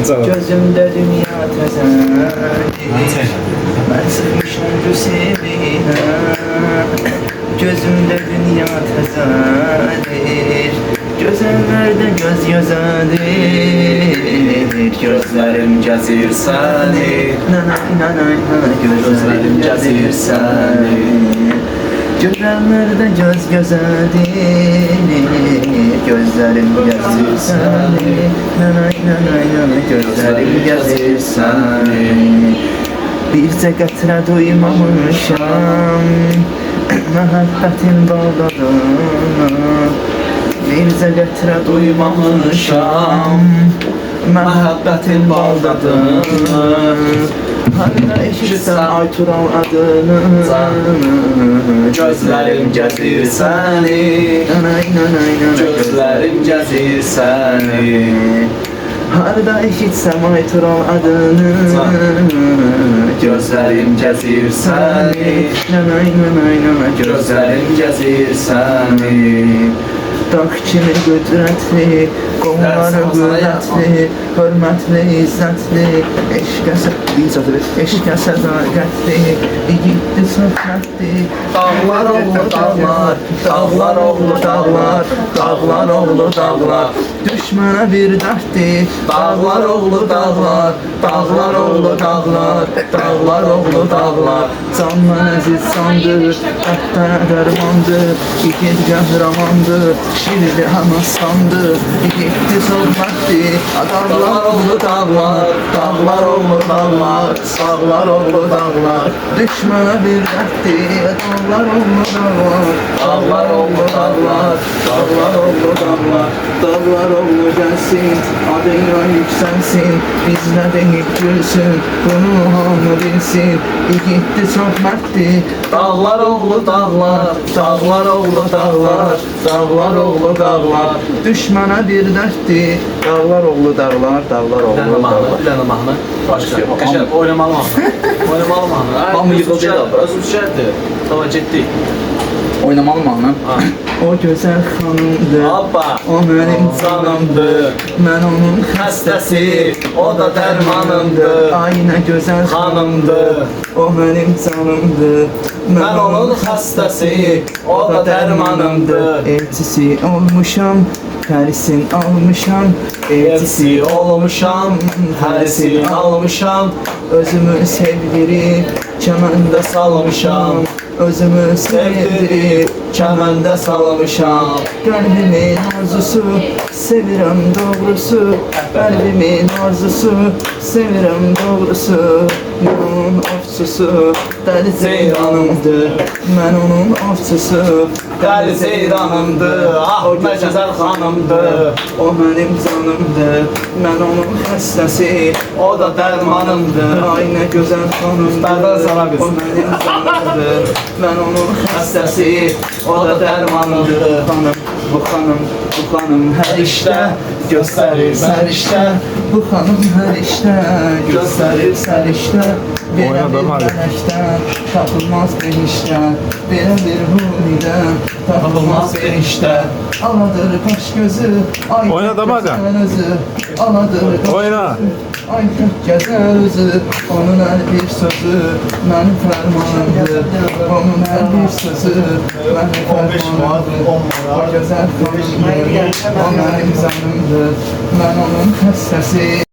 Gözümdə dünya təzədir. Mən sıxmışam Hüseyinə. Gözümdə dünya təzədir. Gözəllərdə göz gözədir. Gözlərim gəzir səni. Gözlərim gəzir səni. Gözəllərdə göz gözədir. Gözlərim gəzir səni. Gözlərim gəzir səni. Bircə qətrə duymamışam məhəbbətin bağdadır. Bircə qətrə duymamışam məhəbbətin baldadır. Harda eşitsən ay Tural adını, gözlərim gəzir səni. Gözlərim gəzir səni. Harda eşitsəm ay Tural adını, gözlərim gəzir səni. Gözlərim gəzir səni. Dağ kimi qüdrətli, qolları qüdrətli, hörmətli, izzətli, eşqə sədaqətli, igidli, söhbətli. Dağlar oğlu dağlar, dağlar oğlu dağlar, dağlar oğlu dağlar, düşmənə bir dərddir. Dağlar oğlu dağlar, dağlar oğlu dağlar, dağlar oğlu dağlar, candan əziz sandır, qəhbərə dərmandır, igid qəhrəmandır, şirli həməssandır, igidli söhbətdir. Dağlar oğlu dağlar, dağlar oğlu dağlar, dağlar oğlu dağlar, düşmənə bir dərddir. Dağlar oğlu dağlar, dağlar oğlu dağlar, dağlar oğlu dağlar, dağlar oğlu gəlsin, adıyla yüksəlsin, bizlə deyib gülsün, bunu hamı bilsin, igidli söhbətdir. Dağlar oğlu dağlar, dağlar oğlu dağlar, dağlar oğlu dağlar, düşmənə bir dərddir. Dağlar oğlu dağlar, dağlar oğlu dağlar. Bir dənə mahnı. Başqa. Qəşəng oynamalı mahnı. Oynamalı mahnı. Hamı yıxıldı da. Özü düşərdi. Tamam getdik. Oynamalı mahnı. O gözəl xanımdır, Hoppa. o mənim canımdır, mən onun xəstəsi, o da dərmanımdır. Ay nə gözəl xanımdır, o mənim canımdır, Mən onun xəstəsi, o da dərmanımdır. Elçisi olmuşam, hərisin almışam, Elçisi olmuşam, hərisini almışam, özümü sevdirib, kəməndə salmışam. Özümü sevdirib, kəməndə salmışam. Qəlbimin arzusu, sevirəm doğrusu, qəlbimin arzusu, sevirəm doğrusu. Mən onun ovçusu, dəli ceyranımdır, mən onun ovçusu, Dəli ceyranımdır, ah nə gözəl xanımdır. o mənim canımdır, mən onun xəstəsi, O da dərmanımdır. ay nə gözəl xanımdır, Üstadlar sana biz. o mənim canımdır, mən onun xəstəsi, o da dərmanımdır. Bu xanım, bu xanım hər işdə göstərir sərişdə. Bu xanım hər işdə göstərir sərişdə. Belə bir mələkdən tapılmaz bir işdən, belə bir huridən tapılmaz bir işdən. Aladır baş gözü, ay Oyna damaca. özü, aladır baş Oyna. gözü, ay çok güzel özü. Onun her bir sözü mənim fərmanımdır, onun her bir sözü mənim fərmanımdır. O gözəl xanımdır, o mənim canımdır, mən onun xəstəsi.